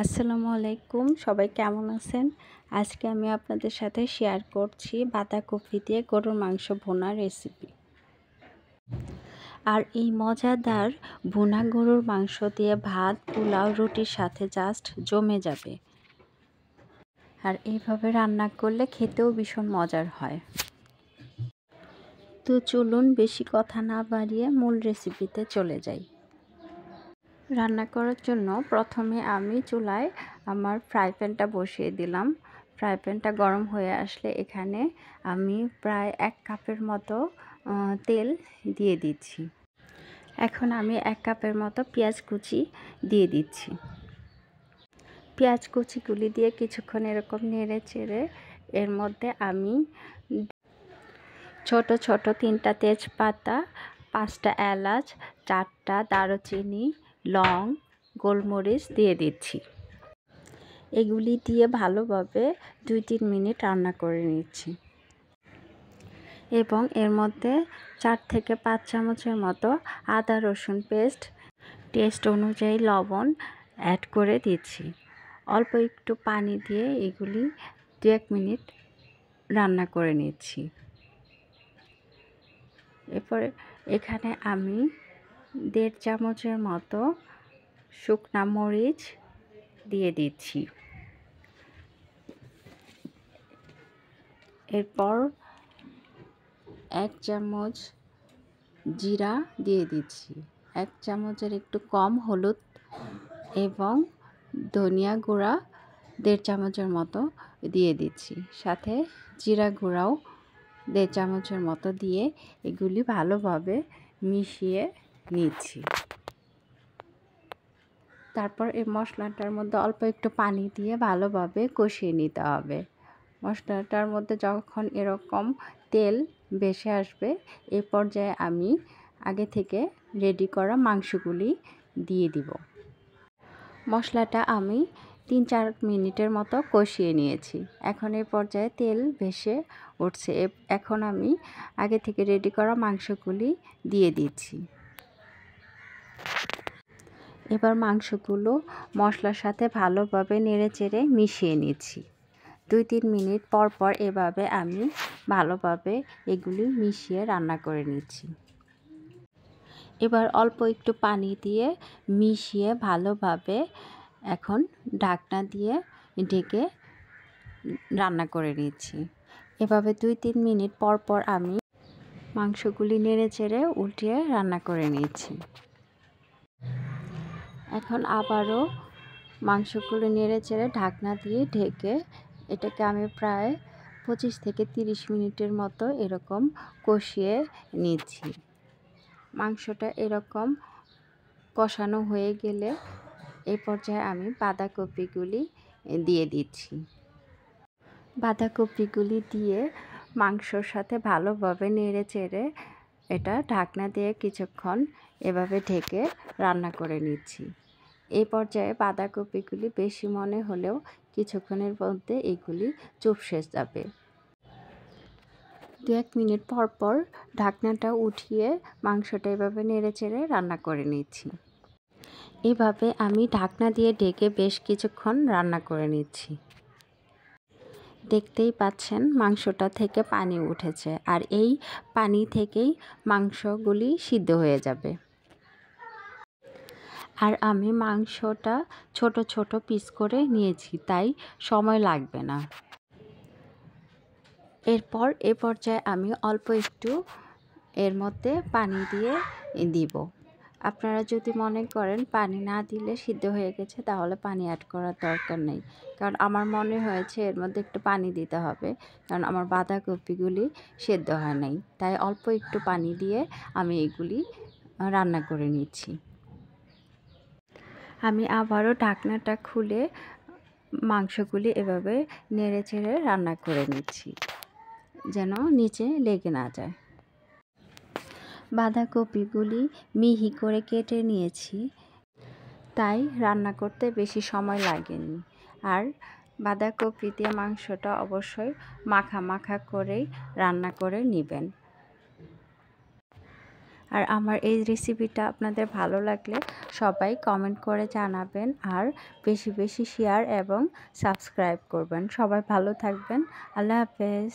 আসসালামু আলাইকুম, সবাই কেমন আছেন? আজকে আমি আপনাদের সাথে শেয়ার করছি বাঁধাকপি দিয়ে গরুর মাংস ভুনা রেসিপি। আর এই মজাদার ভুনা গরুর মাংস দিয়ে ভাত, পোলাও, রুটির সাথে জাস্ট জমে যাবে। আর এইভাবে রান্না করলে খেতেও ভীষণ মজার হয়। তো চলুন বেশি কথা না বাড়িয়ে মূল রেসিপিতে চলে যাই। রান্না করার জন্য প্রথমে আমি চুলায় আমার ফ্রাই প্যানটা বসিয়ে দিলাম। ফ্রাই প্যানটা গরম হয়ে আসলে এখানে আমি প্রায় 1 কাপের মতো তেল দিয়ে দিচ্ছি। এখন আমি 1 কাপের মতো পেঁয়াজ কুচি দিয়ে দিচ্ছি। পেঁয়াজ কুচিগুলি দিয়ে কিছুক্ষণ এরকম নেড়ে চেড়ে এর মধ্যে আমি ছোট ছোট 3টা তেজপাতা, 5টা এলাচ, 4টা দারুচিনি, লং, গোলমরিচ দিয়ে দিচ্ছি। এগুলি দিয়ে ভালোভাবে 2-3 মিনিট রান্না করে নিচ্ছি এবং এর মধ্যে 4 থেকে 5 চামচের মতো আদা রসুন পেস্ট, টেস্ট অনুযায়ী লবণ অ্যাড করে দিচ্ছি। অল্প একটু পানি দিয়ে এগুলি 2-1 মিনিট রান্না করে নিচ্ছি। এরপরে এখানে আমি 1.5 চামচের মতো শুকনা মরিচ দিয়ে দিচ্ছি। এরপর 1 চামচ জিরা দিয়ে দিচ্ছি, 1 চামচের একটু কম হলুদ এবং ধনিয়া গুঁড়া 1.5 চামচের মতো দিয়ে দিচ্ছি। সাথে জিরা গুঁড়াও 1.5 চামচের মতো দিয়ে এগুলি ভালোভাবে মিশিয়ে নিচ্ছি। তারপর এই মশলাটার মধ্যে অল্প একটু পানি দিয়ে ভালোভাবে কষিয়ে নিতে হবে। মশলাটার মধ্যে যখন এরকম তেল ভেসে আসবে, এই পর্যায়ে আমি আগে থেকে রেডি করা মাংসগুলি দিয়ে দিব। মশলাটা আমি 3-4 মিনিটের মতো কষিয়ে নিয়েছি। এখন এই পর্যায়ে তেল ভেসে উঠছে। এখন আমি আগে থেকে রেডি করা মাংসগুলি দিয়ে দিচ্ছি। এবার মাংসগুলো মশলার সাথে ভালোভাবে নেড়েচেড়ে মিশিয়ে নিচ্ছি। 2-3 মিনিট পর পর এভাবে আমি ভালোভাবে এগুলি মিশিয়ে রান্না করে নিচ্ছি। এবার অল্প একটু পানি দিয়ে মিশিয়ে ভালোভাবে এখন ঢাকনা দিয়ে ঢেকে রান্না করে নিচ্ছি। এভাবে 2-3 মিনিট পর পর আমি মাংসগুলি নেড়েচেড়ে উল্টিয়ে রান্না করে নিচ্ছি। এখন আবারও মাংসগুলো নেড়েচেড়ে ঢাকনা দিয়ে ঢেকে এটাকে আমি প্রায় 25 থেকে 30 মিনিটের মতো এরকম কষিয়ে নিচ্ছি। মাংসটা এরকম কষানো হয়ে গেলে এই পর্যায়ে আমি বাঁধাকপিগুলি দিয়ে দিচ্ছি। বাঁধাকপিগুলি দিয়ে মাংসর সাথে ভালোভাবে নেড়েচেড়ে এটা ঢাকনা দিয়ে কিছুক্ষণ এভাবে ঢেকে রান্না করে নিচ্ছি। এই পর্যায়ে বাঁধাকপিগুলি বেশি মনে হলেও কিছুক্ষণের মধ্যে এগুলি চুপসে যাবে। 2-1 মিনিট পর পর ঢাকনাটা উঠিয়ে মাংসটা এভাবে নেড়েচেড়ে রান্না করে নিচ্ছি। এভাবে আমি ঢাকনা দিয়ে ঢেকে বেশ কিছুক্ষণ রান্না করে নিচ্ছি। দেখতেই পাচ্ছেন মাংসটা থেকে পানি উঠেছে, আর এই পানি থেকেই মাংসগুলি সিদ্ধ হয়ে যাবে। আর আমি মাংসটা ছোট ছোট পিস করে নিয়েছি, তাই সময় লাগবে না। এরপর এ পর্যায়ে আমি অল্প একটু এর মধ্যে পানি দিয়ে দিব। আপনারা যদি মনে করেন পানি না দিলে সিদ্ধ হয়ে গেছে, তাহলে পানি অ্যাড করার দরকার নেই। কারণ আমার মনে হয়েছে এর মধ্যে একটু পানি দিতে হবে, কারণ আমার বাঁধাকপিগুলি সেদ্ধ হয় নাই। তাই অল্প একটু পানি দিয়ে আমি এগুলি রান্না করে নিচ্ছি। আমি আবারও ঢাকনাটা খুলে মাংসগুলি এভাবে নেড়েচেড়ে রান্না করে নিচ্ছি, যেন নিচে লেগে না যায়। বাঁধাকপিগুলি মিহি করে কেটে নিয়েছি, তাই রান্না করতে বেশি সময় লাগেনি। আর বাঁধাকপি দিয়ে মাংসটা অবশ্যই মাখা মাখা করেই রান্না করে নেবেন। আর আমার এই রেসিপিটা আপনাদের ভালো লাগলে সবাই কমেন্ট করে জানাবেন আর বেশি বেশি শেয়ার এবং সাবস্ক্রাইব করবেন। সবাই ভালো থাকবেন। আল্লাহ হাফেজ।